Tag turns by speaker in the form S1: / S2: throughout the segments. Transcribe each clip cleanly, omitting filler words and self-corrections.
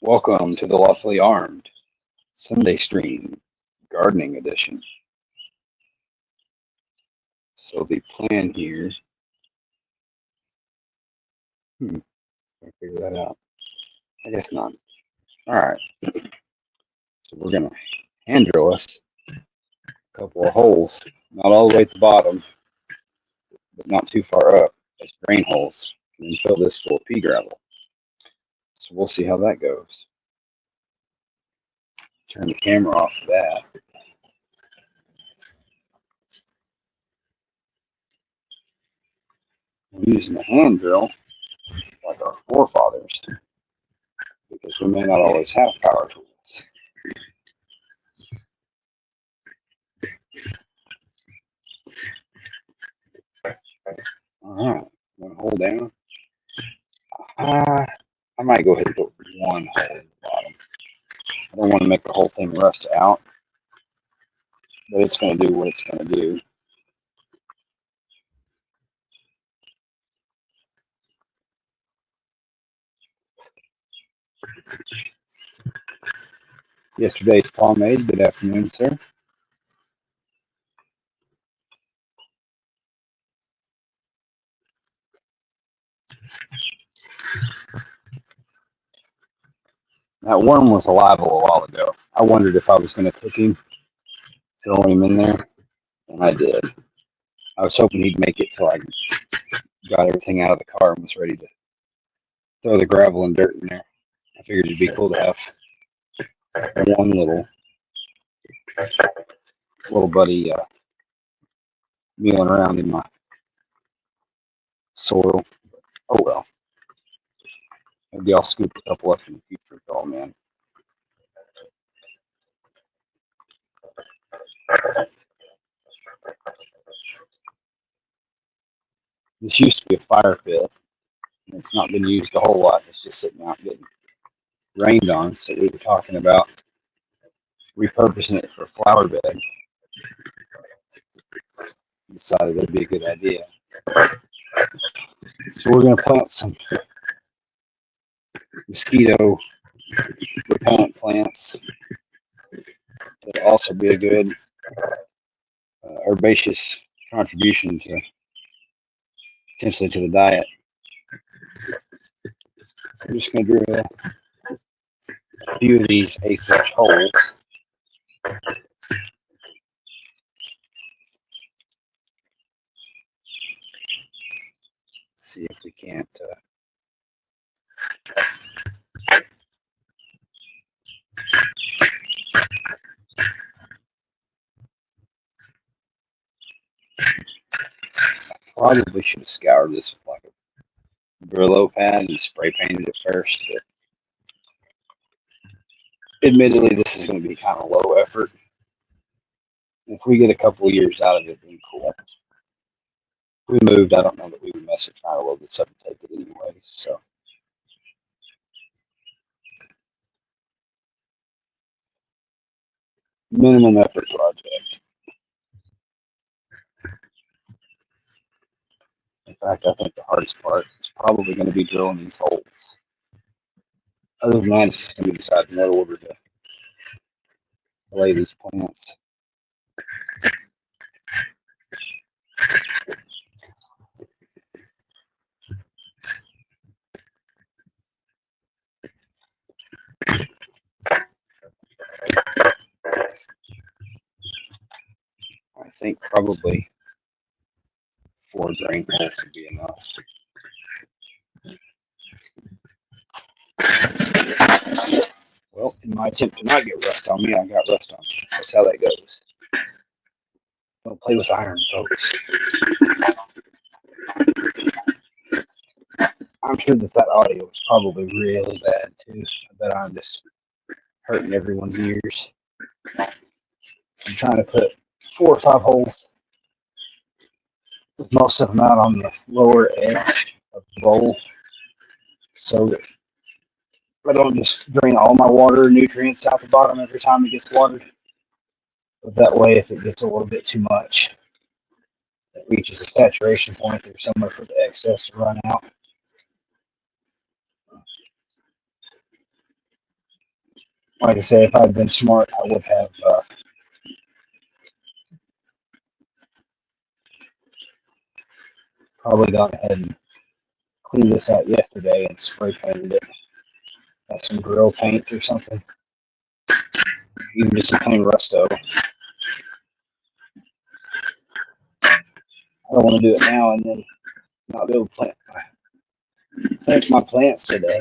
S1: Welcome to the Lawfully Armed Sunday Stream Gardening Edition. So the plan here, can I figure that out? I guess not. All right, so we're gonna hand drill us a couple of holes, not all the way at the bottom, but not too far up, as drain holes, and then fill this full of pea gravel. So we'll see how that goes. Turn the camera off for that. We're using the hand drill like our forefathers, because we may not always have power tools. All right, one hole down. I might go ahead and put one hole at the bottom. I don't want to make the whole thing rust out, but it's going to do what it's going to do. Yesterday's pomade. Good afternoon, sir. That worm was alive a little while ago. I wondered if I was going to cook him, throw him in there, and I did. I was hoping he'd make it till I got everything out of the car and was ready to throw the gravel and dirt in there. I figured it'd be cool to have one little buddy mealing around in my soil. Oh well. Maybe I'll scoop a couple up in the future. Oh man. This used to be a fire pit, and it's not been used a whole lot. It's just sitting out getting rained on. So we were talking about repurposing it for a flower bed. Decided that'd be a good idea. So we're going to plant some mosquito repellent plants. That'll also be a good herbaceous contribution to potentially to the diet. So I'm just going to drill a few of these 8-inch holes. See if we can't probably should have scoured this with like a Brillo pad and spray painted it first, but admittedly this is going to be kind of low effort. If we get a couple of years out of it, then cool. If we moved, I don't know that we would mess with trying to load this up and take it anyways. So minimum effort project. In fact, I think the hardest part is probably going to be drilling these holes. Other than that, it's just going to be deciding what order to lay these plants. I think probably 4 drain holes would be enough. Well, in my attempt to not get rust on me, I got rust on me. That's how that goes. Don't play with iron, folks. I'm sure that audio is probably really bad too. That I'm just hurting everyone's ears. I'm trying to put 4 or 5 holes, with most of them out on the lower edge of the bowl, so that I don't just drain all my water and nutrients out the bottom every time it gets watered. But that way, if it gets a little bit too much, it reaches a saturation point, there's somewhere for the excess to run out. Like I said, if I'd been smart, I would have probably gone ahead and cleaned this out yesterday and spray painted it. Like some grill paint or something. Even just some plain Rusto. I don't want to do it now and then not be able to plant my plants today.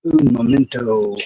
S1: Ooh, memento.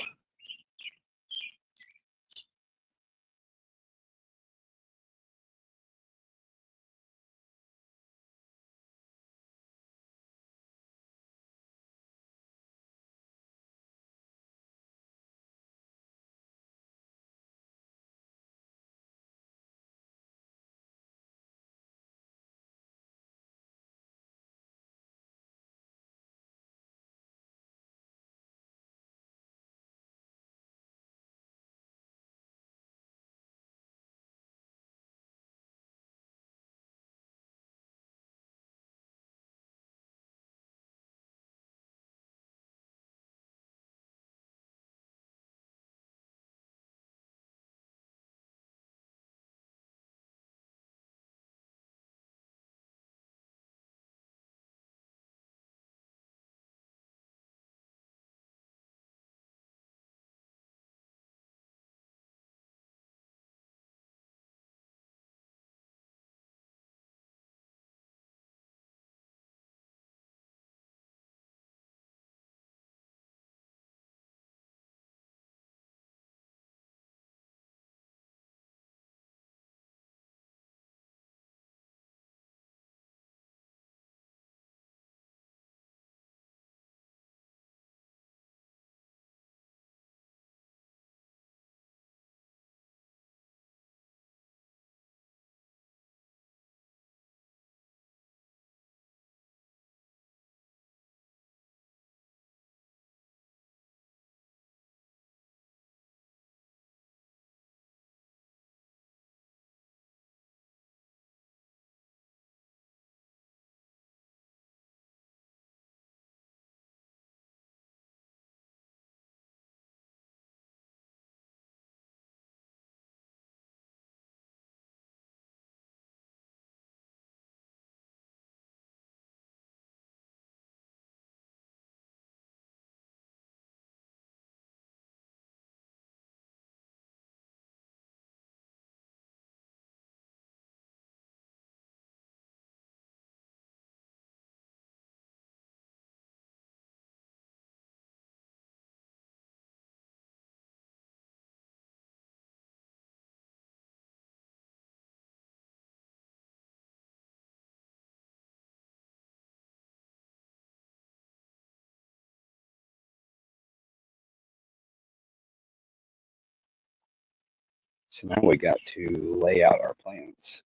S1: So now we got to lay out our plants,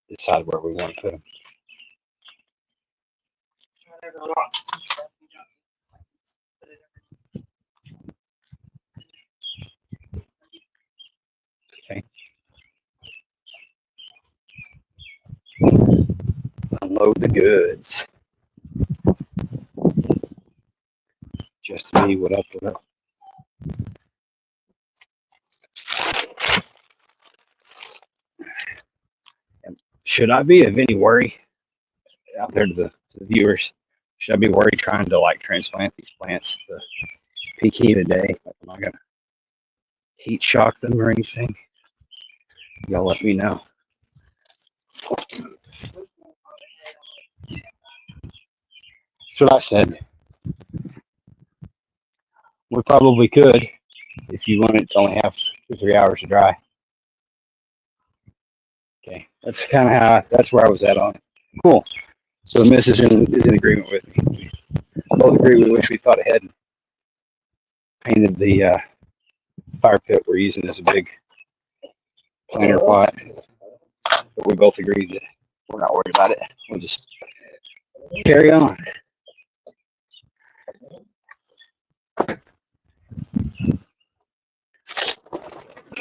S1: decide where we want to put them. Okay. Unload the goods. Just see what up with it. Should I be of any worry out there to the viewers? Should I be worried trying to like transplant these plants to peak heat today? Am I gonna heat shock them or anything? Y'all let me know. That's what I said. We probably could if you want it to only have 2 or 3 hours to dry. Okay, that's kind of that's where I was at on it. Cool. So the missus is in agreement with me. We both agree. We wish we thought ahead and painted the fire pit we're using as a big planter pot. But we both agreed that we're not worried about it. We'll just carry on.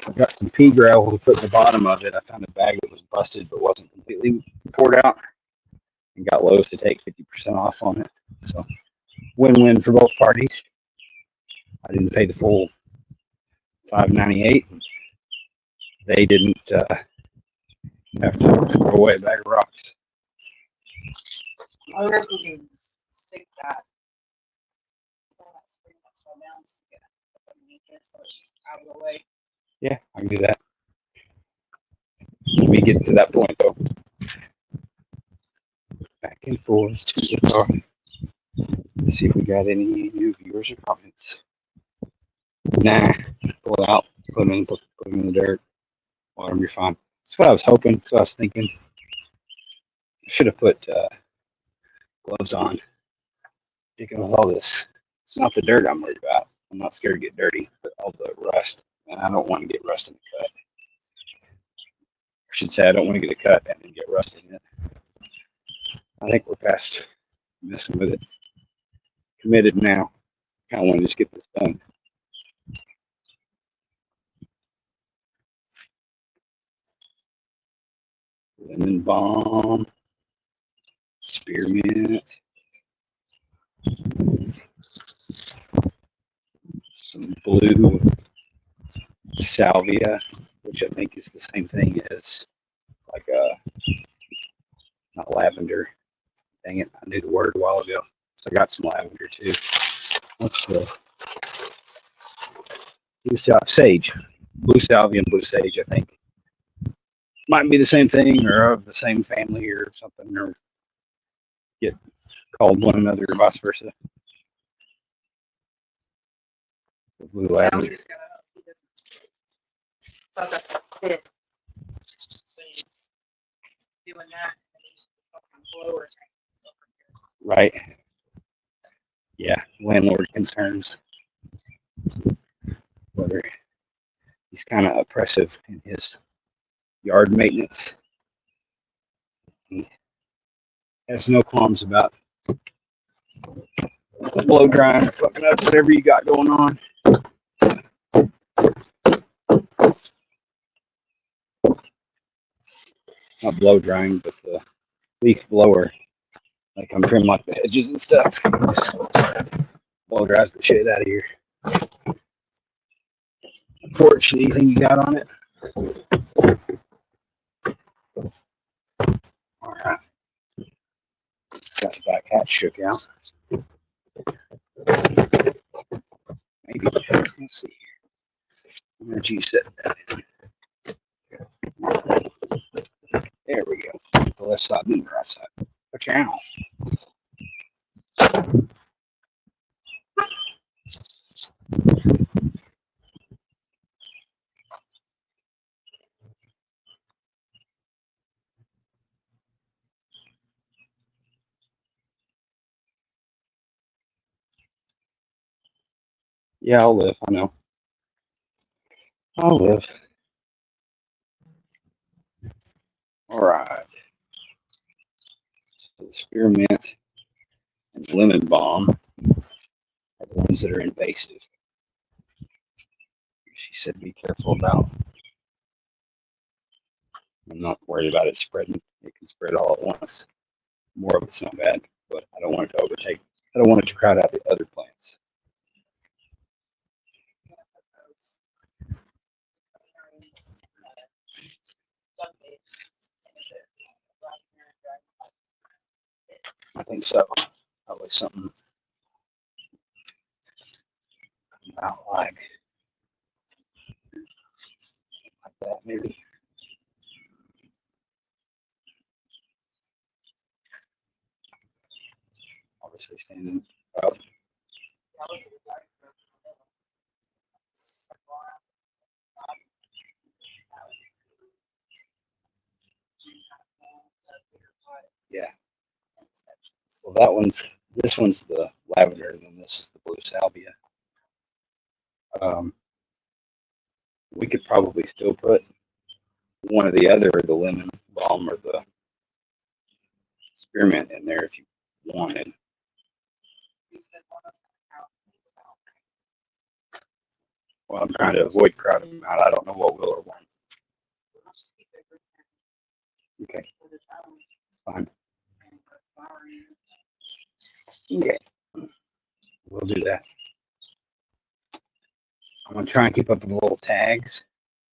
S1: I've got some pea gravel to put in the bottom of it. I found a bag that was busted but wasn't completely poured out, and got Lowe's to take 50% off on it. So win-win for both parties. I didn't pay the full $5.98. They didn't have to throw away a bag of rocks.
S2: I wonder if we can stick that. So it's just out of the way.
S1: Yeah, I can do that. Let me get to that point though. Back and forth to the car. Let's see if we got any new viewers or comments. Nah, pull it out, put them in the dirt. Water them, you're fine. That's what I was hoping. That's what I was thinking. I should have put gloves on. Sticking with all this. It's not the dirt I'm worried about. I'm not scared to get dirty, but all the rust. And I don't want to get rust in the cut. I should say I don't want to get a cut and then get rust in it. I think we're past messing with it. Committed now. Kind of want to just get this done. Lemon balm, spearmint, some blue salvia, which I think is the same thing as like not lavender. Dang it, I knew the word a while ago. So I got some lavender too. What's the blue sage? Blue salvia and blue sage, I think. Might be the same thing or of the same family or something, or get called one another or vice versa. The blue lavender.
S2: Just gotta, he doesn't. That's a fit. So he's doing that, and he's fucking blowers.
S1: Right. Yeah, landlord concerns. Whether he's kind of oppressive in his yard maintenance. He has no qualms about blow drying or fucking up whatever you got going on. Not blow drying, but the leaf blower. Like I'm trimming like the hedges and stuff. Just blow dries the shit out of here. Porch, anything you got on it? All right. Got the back hatch shook out. Maybe. Let's see here. Where'd you set that in? There we go. The left side and the right side. Okay. Yeah, I'll live. I know. I'll live. All right. So spearmint and lemon balm are the ones that are invasive. She said be careful about. I'm not worried about it spreading. It can spread all at once. More of it's not bad, but I don't want it to overtake. I don't want it to crowd out the other plants. I think so. Probably something about like that, maybe. Obviously standing up. Yeah. So this one's the lavender, and then this is the blue salvia. We could probably still put one or the other, or the lemon balm or the spearmint in there if you wanted. Well, I'm trying to avoid crowding them out. I don't know what will or won't.
S2: I'll just keep it
S1: Okay,
S2: for the time.
S1: it's fine.
S2: And put flour in.
S1: Okay, we'll do that. I'm gonna try and keep up with the little tags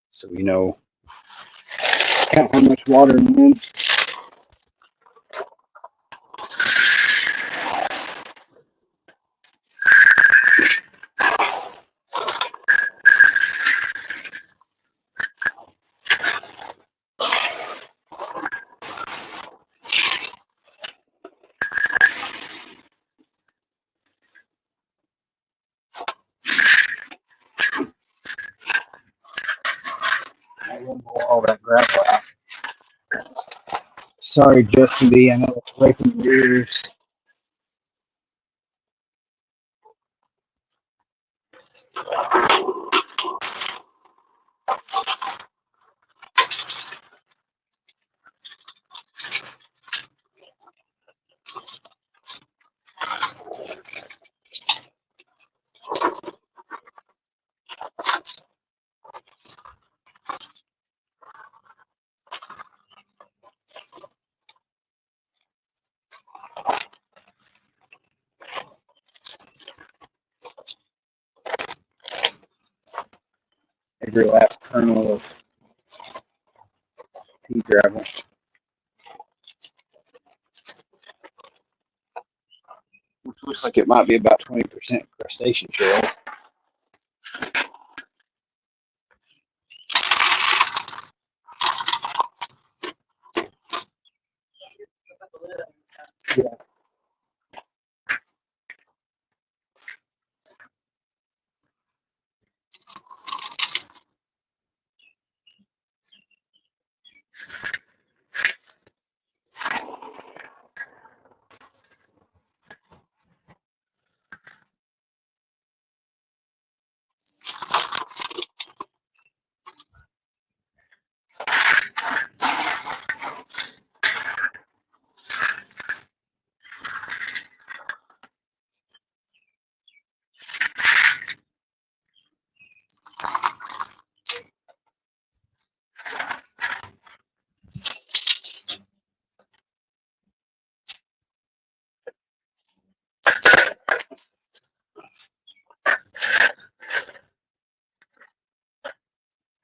S1: so we know count how much water in when. I will blow all that gravel out. Sorry, Justin B. I know it's breaking your ears. Every last kernel of pea gravel, which looks like it might be about 20% crustacean shell.
S2: Put the lid on.
S1: Yeah.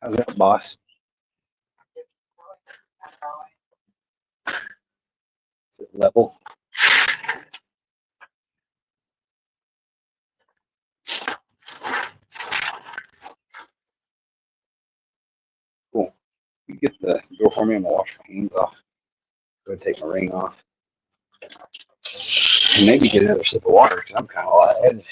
S1: How's that, boss? Is it level? Cool. You get the door for me. I'm gonna wash my hands off. Go take my ring off. And maybe get another sip of water because I'm kind of lightheaded.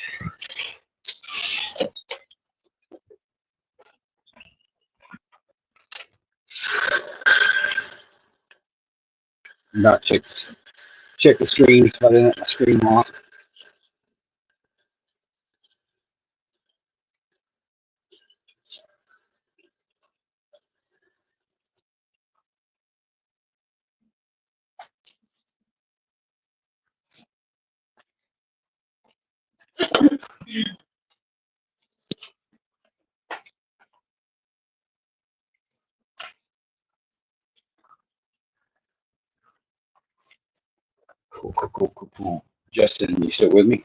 S1: Not check the screen, but in it, my screen lock. Cool. Justin, you still with me?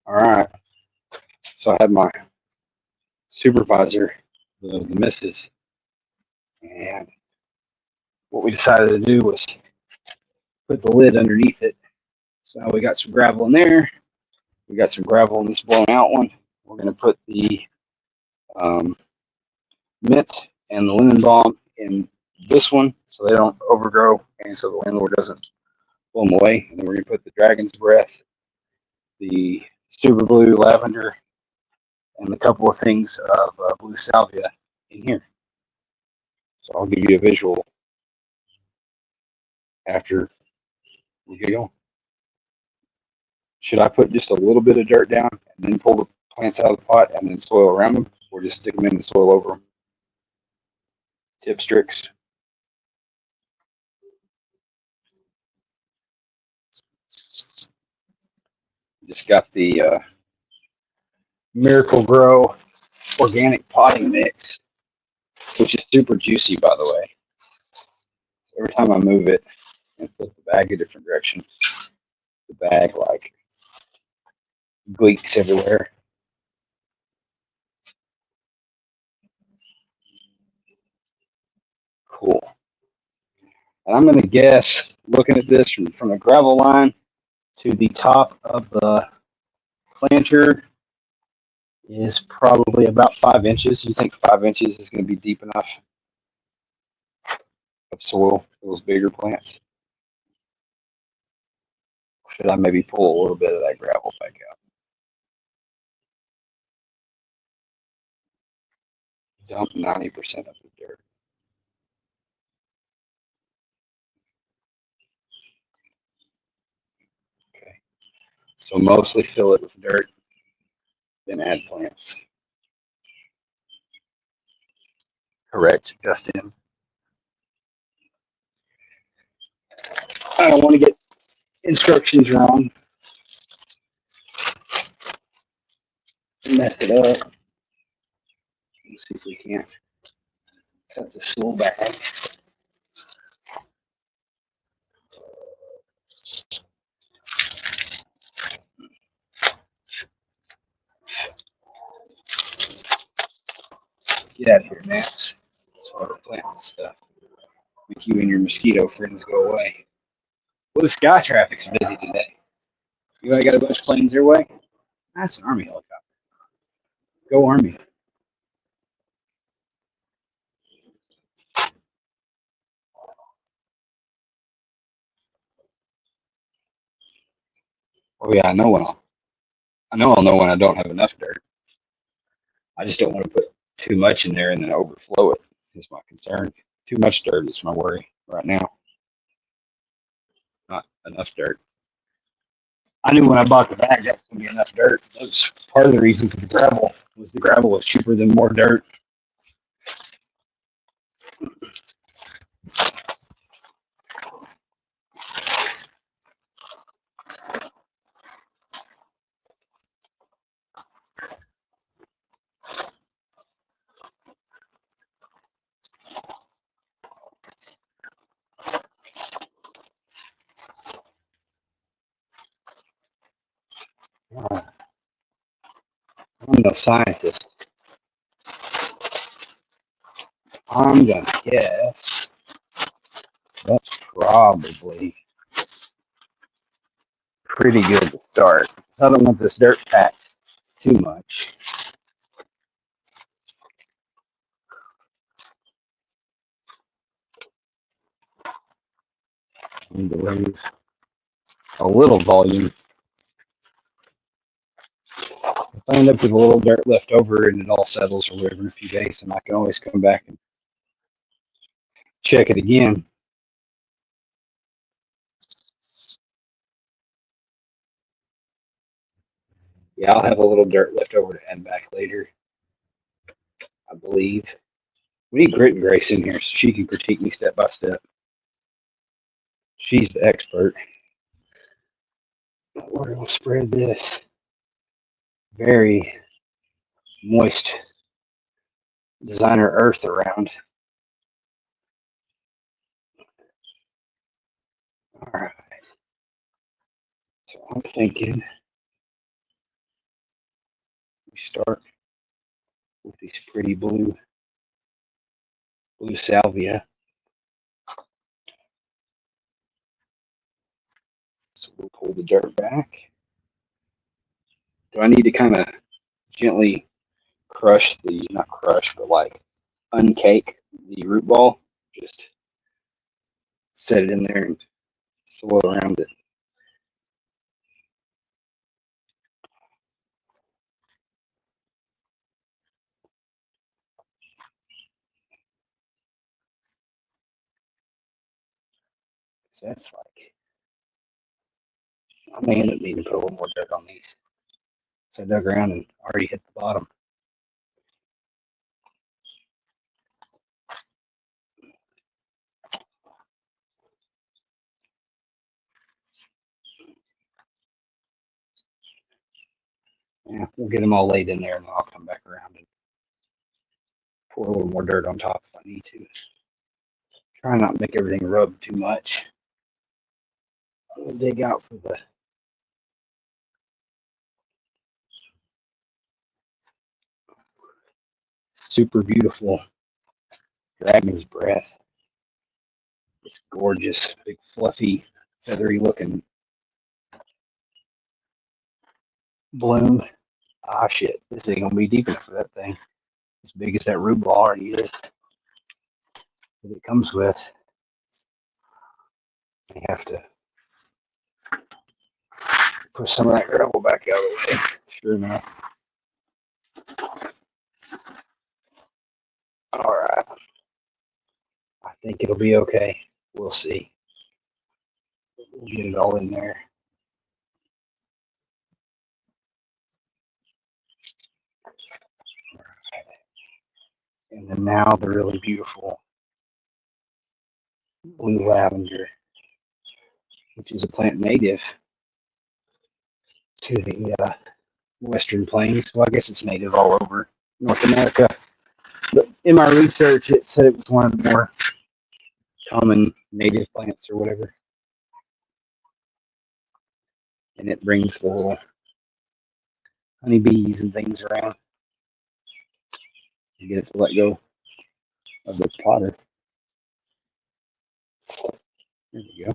S1: All right. So I had my supervisor, the missus, and what we decided to do was put the lid underneath it. So now we got some gravel in there. We got some gravel in this blown out one. We're going to put the um, mint and the lemon balm in this one so they don't overgrow and so the landlord doesn't blow them away. And then we're going to put the dragon's breath, the super blue lavender, and a couple of things of blue salvia in here. So I'll give you a visual after we get going. Should I put just a little bit of dirt down and then pull the plants out of the pot and then soil around them, or just stick them in the soil over them? Tips, tricks. Just got the Miracle Grow organic potting mix, which is super juicy, by the way. Every time I move it and flip the bag a different direction, the bag like gleeks everywhere. Cool. And I'm going to guess, looking at this from the gravel line to the top of the planter is probably about 5 inches. You think 5 inches is going to be deep enough of soil for those bigger plants? Should I maybe pull a little bit of that gravel back out? Dump 90% of the dirt. Okay. So mostly fill it with dirt, then add plants. Correct, Justin. I don't want to get instructions wrong and mess it up. Let's see if we can't cut the soil back. Get out of here, gnats. Start planting stuff. Make you and your mosquito friends go away. Well, the sky traffic's busy today. You already got a bunch of planes your way? That's an Army helicopter. Go Army. Oh yeah, I'll know when I don't have enough dirt. I just don't want to put too much in there and then overflow it is my concern. Too much dirt is my worry right now. Not enough dirt. I knew when I bought the bag that was going to be enough dirt. That was part of the reason for the gravel. Was the gravel was cheaper than more dirt. I'm no scientist. I'm gonna guess that's probably pretty good to start. I don't want this dirt packed too much. I need to raise a little volume. If I end up with a little dirt left over and it all settles or whatever in a few days, then I can always come back and check it again. Yeah, I'll have a little dirt left over to add back later, I believe. We need Grit and Grace in here so she can critique me step by step. She's the expert. We're going to spread this very moist designer earth around. All right. So I'm thinking we start with these pretty blue salvia. So we'll pull the dirt back. Do I need to kind of gently crush the, not crush, but like uncake the root ball? Just set it in there and soil around it. So that's like, I may end up needing to put a little more dirt on these. So I dug around and already hit the bottom. Yeah, we'll get them all laid in there, and then I'll come back around and pour a little more dirt on top if I need to. Try not to make everything rub too much. I'll dig out for the super beautiful dragon's breath. It's gorgeous, big, fluffy, feathery looking bloom. Ah, shit. This ain't gonna be deep enough for that thing. As big as that rhubarb already is. That it comes with. I have to put some of that gravel back out of the way. Sure enough. All right. I think it'll be okay. We'll see. We'll get it all in there. And then now the really beautiful blue lavender, which is a plant native to the Western Plains. Well, I guess it's native all over North America. But in my research, it said it was one of the more common native plants or whatever. And it brings the little honeybees and things around to get it to let go of the potter. There we go.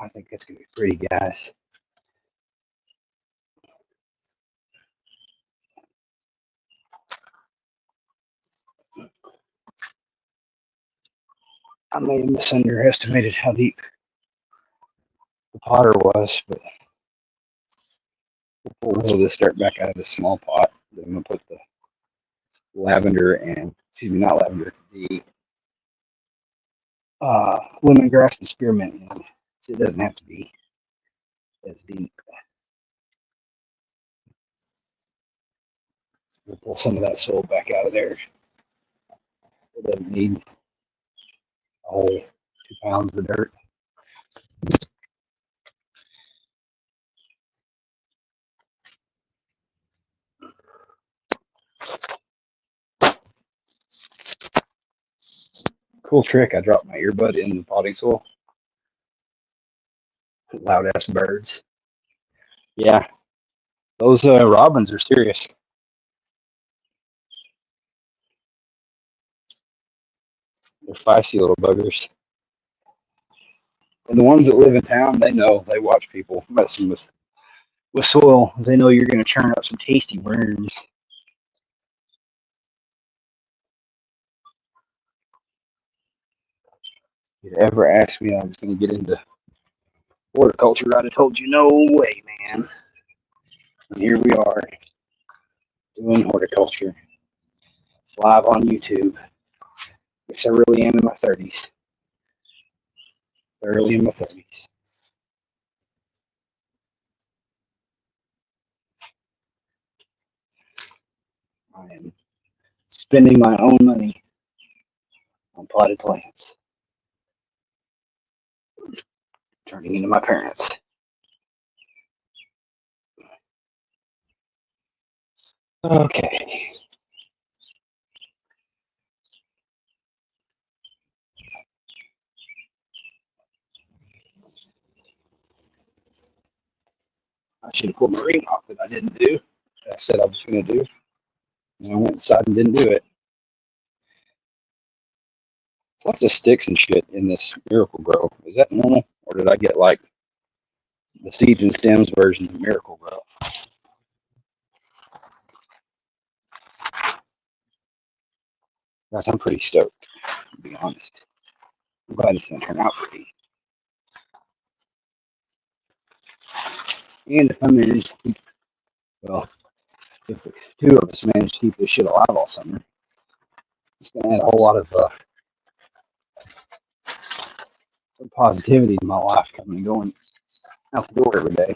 S1: I think that's going to be pretty, guys. I may have misunderestimated how deep the potter was, but we'll pull this dirt back out of the small pot. Then I'm going to put the lavender and, excuse me, not lavender, the lemongrass and spearmint in. So it doesn't have to be as deep. We'll pull some of that soil back out of there. It doesn't need a whole 2 pounds of dirt. Cool trick. I dropped my earbud in the potting soil. Loud ass birds. Yeah, those robins are serious. They're feisty little buggers. And the ones that live in town, they know. They watch people messing with soil. They know you're going to churn up some tasty worms. If you ever asked me I was going to get into horticulture, I'd have told you no way, man. And here we are doing horticulture live on YouTube. Yes, I really am in my 30s. Early in my 30s. I am spending my own money on potted plants, turning into my parents. Okay. I should have pulled my ring off that I didn't do. I said I was going to do. And I went inside and didn't do it. Lots of sticks and shit in this Miracle Grow. Is that normal? Or did I get like the seeds and stems version of Miracle Grow? Guys, I'm pretty stoked, to be honest. I'm glad it's going to turn out pretty. And if I manage to keep, well, if the two of us manage to keep this shit alive all summer, it's going to add a whole lot of positivity to my life coming and going out the door every day.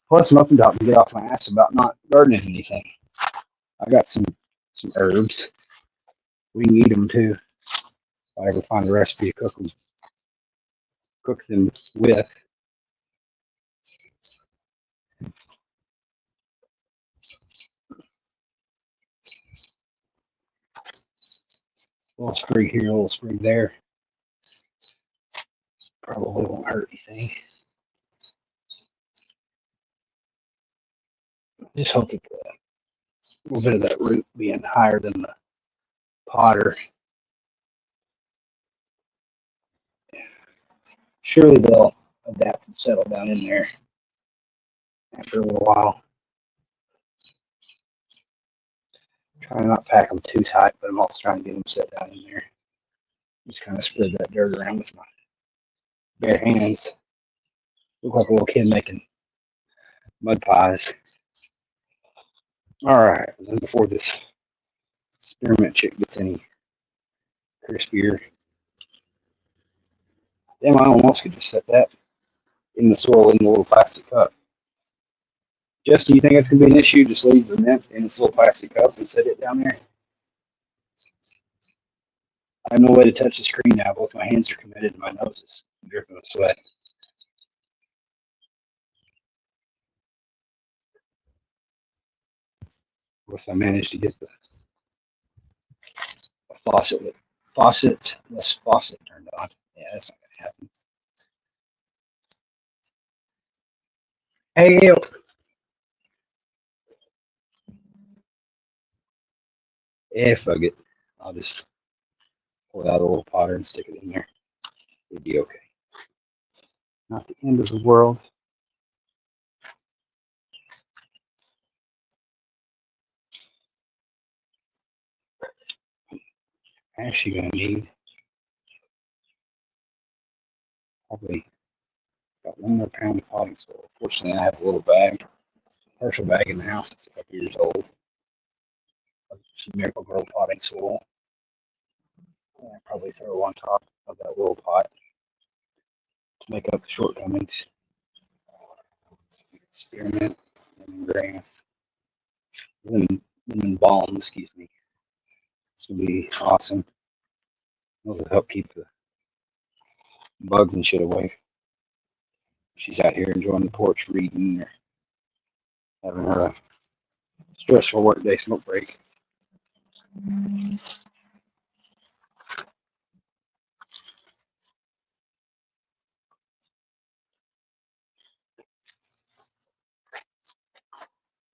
S1: Plus, Muffin Top to get off my ass about not gardening anything. I got some herbs. We can eat them too. If I ever find a recipe to cook them with. A little sprig here, a little sprig there. Probably won't hurt anything. Just hope that a little bit of that root being higher than the pot, or surely they'll adapt and settle down in there after a little while. Trying not to pack them too tight, but I'm also trying to get them set down in there. Just kind of spread that dirt around with my bare hands. Look like a little kid making mud pies. All right, and then before this spearmint chick gets any crispier, damn, I almost could just set that in the soil in the little plastic cup. Justin, you think that's gonna be an issue? Just leave the mint in this little plastic cup and set it down there. I have no way to touch the screen now. Both my hands are committed and my nose is dripping with sweat. Once I managed to get the faucetless faucet turned on. Yeah, that's not gonna happen. Hey, fuck it. I'll just pull out a little potter and stick it in there. It'd be okay. Not the end of the world. I'm actually gonna need probably about 1 more pound of potting soil. Fortunately, I have a little bag, partial bag in the house. It's a couple years old. Some Miracle Grow potting soil. And I'll probably throw on top of that little pot to make up the shortcomings. Spearmint, lemongrass, lemon balm, excuse me. This will be awesome. Those will help keep the bugs and shit away. She's out here enjoying the porch reading or having her stressful workday smoke break.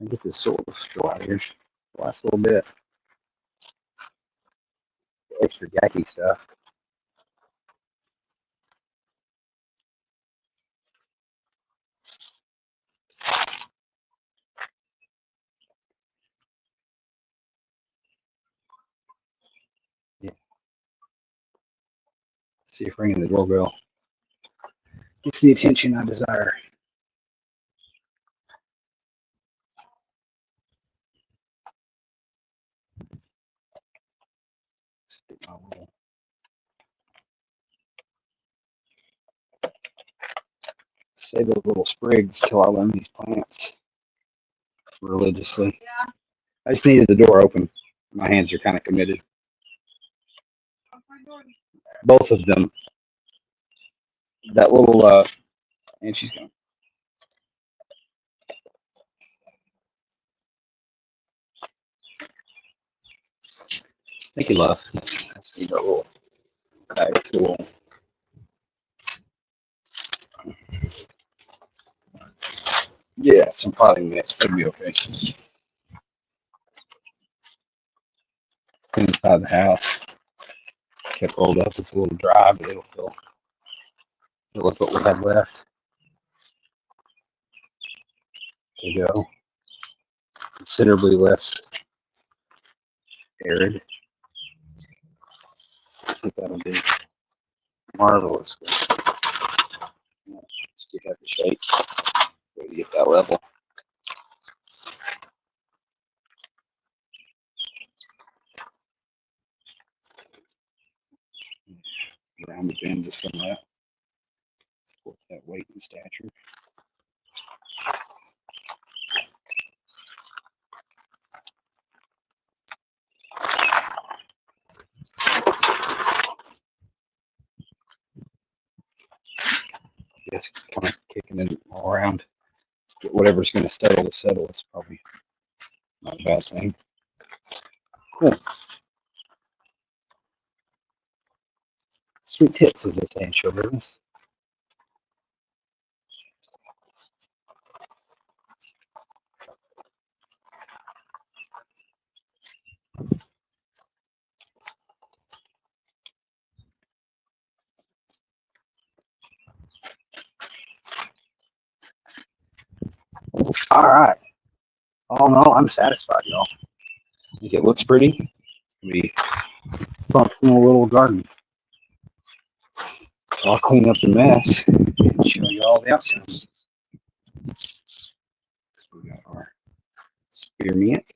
S1: I get this soil dry here. Last little bit. Extra yucky stuff. Yeah. See if ringing the doorbell gets the attention I desire. Stick my little save those little sprigs till I learn these plants religiously.
S2: Yeah.
S1: I just needed the door open. My hands are kind of committed. Both of them. That little and she's gone. Thank you, love. That's a little bag tool. Yeah, some potting mix. That'll be okay. Inside the house. Kept rolled up. It's a little dry, but it'll fill with what we have left. There you go. Considerably less arid. I think that'll be marvelous. Let's get that to shape. Way to get that level. Around the bend just from that. Support that weight and stature. just kind of kicking it all around. Get whatever's going to settle to settle. It's probably not a bad thing. Cool. Sweet tits, as they say in show business. All right. All in all, I'm satisfied, y'all. I think it looks pretty. It's going to be a functional little garden. So I'll clean up the mess and show you all the outside. So we got our spearmint.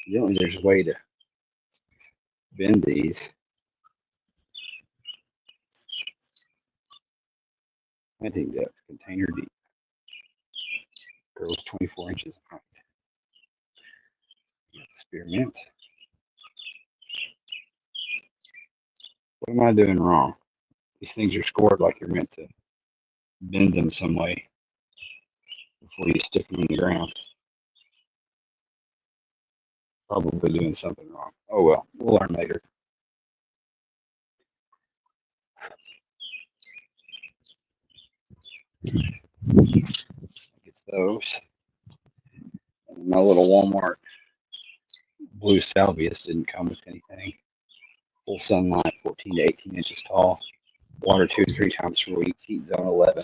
S1: Evidently, there's a way to bend these. I think that's container deep. Goes 24 inches in height. Spearmint. What am I doing wrong? These things are scored like you're meant to bend them some way before you stick them in the ground. Probably doing something wrong. Oh well, we'll learn later. It's those. And my little Walmart blue salvias didn't come with anything. Full sunlight, 14 to 18 inches tall. Water 2 to 3 times per week. Heat zone 11.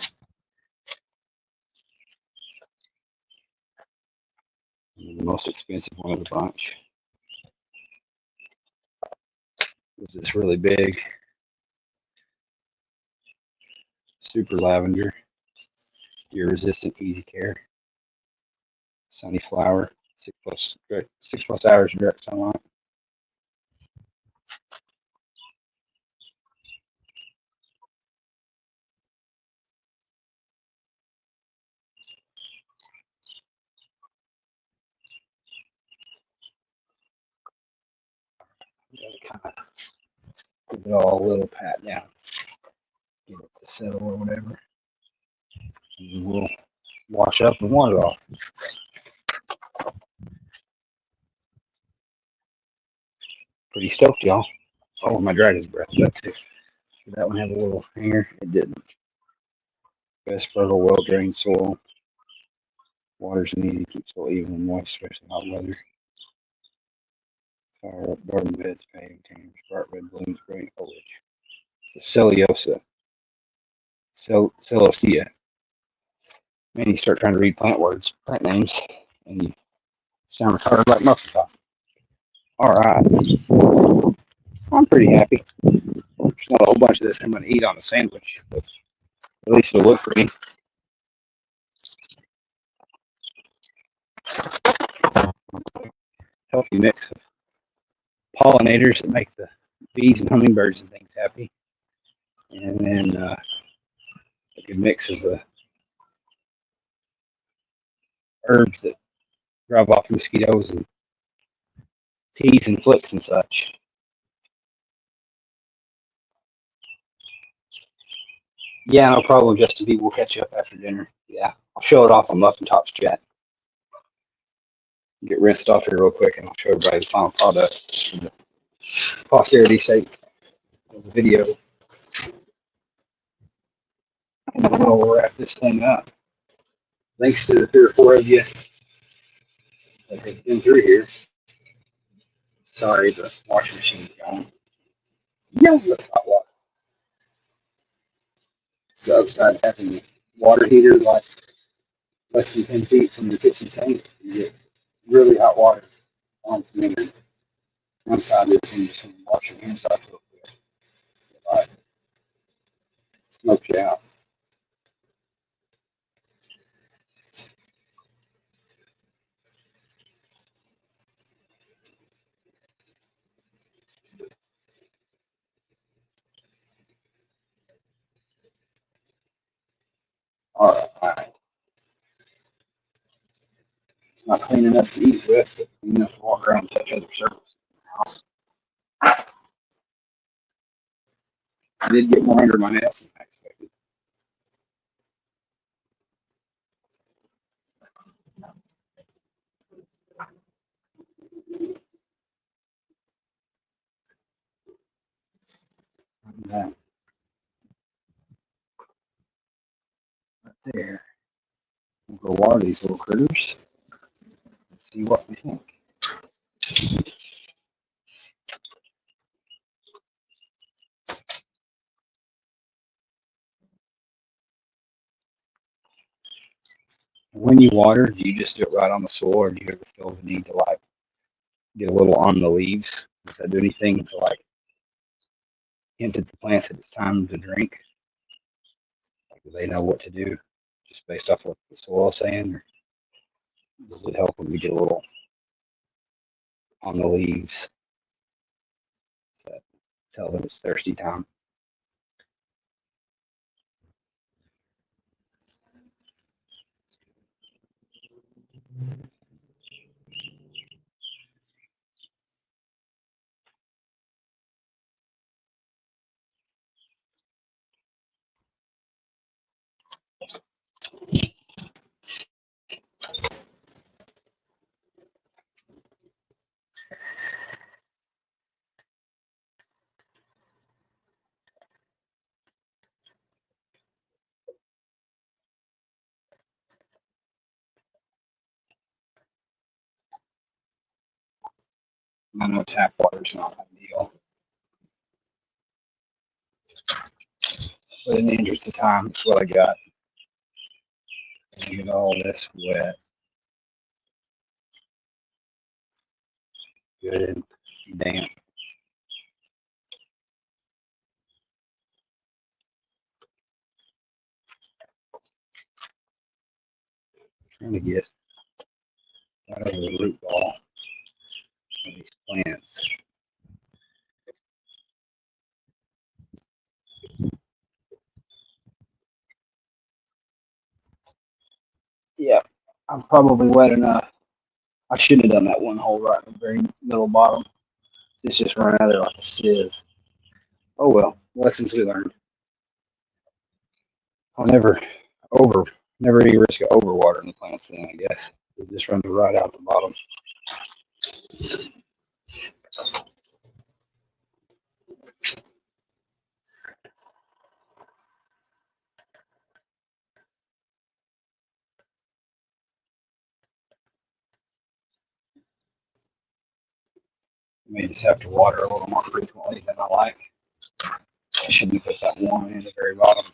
S1: And the most expensive one of the bunch is this really big, super lavender, deer resistant, easy care, sunny flower, 6+ hours of direct sunlight. Gotta kind of give it all a little pat down, get it to settle or whatever, and we'll wash up and water off. Pretty stoked, y'all. Oh, my dragon's breath. That's it. Did that one have a little hanger? It didn't. Best fertile, well drained soil. Water's needed to keep soil even and moist, especially hot weather. Fire up garden beds, paving tanners, bright red blooms, brilliant foliage. Celiosa. Celosia. Man, you start trying to read plant words, plant names, and you sound retarded like muffin top. All right. I'm pretty happy. There's not a whole bunch of this I'm going to eat on a sandwich, but at least it'll look pretty. Healthy mix of pollinators that make the bees and hummingbirds and things happy. And then a good mix of herbs that drive off mosquitoes and teas and flicks and such. Yeah, no problem, Justin B. We'll catch you up after dinner. Yeah, I'll show it off on Muffin Tops chat. Get rinsed off here real quick, and I'll show everybody the final product. Posterity's sake of the video. And then we'll wrap this thing up. Thanks to the 3 or 4 of you that have been through here. Sorry, the washing machine's gone. Yeah, that's hot water. It's the upside of having a water heater like less than 10 feet from your kitchen sink. You get really hot water on from there. One side is when you can wash your hands off real quick. Like, smokes you out. All right. It's not clean enough to eat with, but clean enough to walk around and touch other surfaces in the house. I did get more under my nails than I expected. water these little critters. Let's see what we think. When you water, do you just do it right on the soil, or do you ever feel the need to like get a little on the leaves? Does that do anything to like hint at the plants that it's time to drink? Like, do they know what to do just based off what the soil is saying? Or does it help when we get a little on the leaves that tell them it's thirsty time? I know tap water's not ideal, but in the interest of time, it's what I got. I get all this wet, good and damp. Trying to get right over the root ball of these plants. Yeah, I'm probably wet enough. I shouldn't have done that one hole right in the very middle bottom. It's just run out of there like a sieve. Oh well, lessons we learned. I'll over, never any risk of overwatering the plants then, I guess. It just runs right out the bottom. You may just have to water a little more frequently than I like. I shouldn't put that one in the very bottom.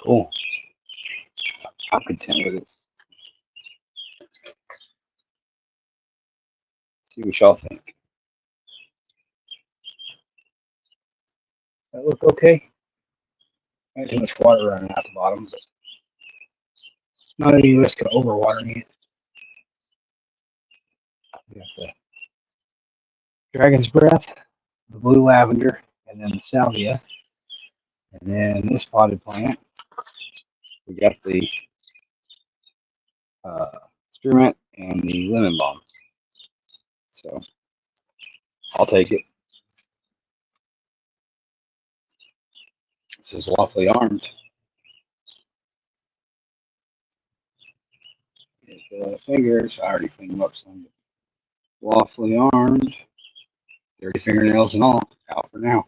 S1: Cool. I'm content with it. See what y'all think. That look okay? Not too much water running out the bottom, but not any risk of overwatering it. We got the dragon's breath, the blue lavender, and then the salvia. And then this potted plant, we got the spearmint and the lemon balm. So I'll take it. This is lawfully armed. The fingers, I already cleaned them up some. Lawfully armed, dirty fingernails and all, out for now.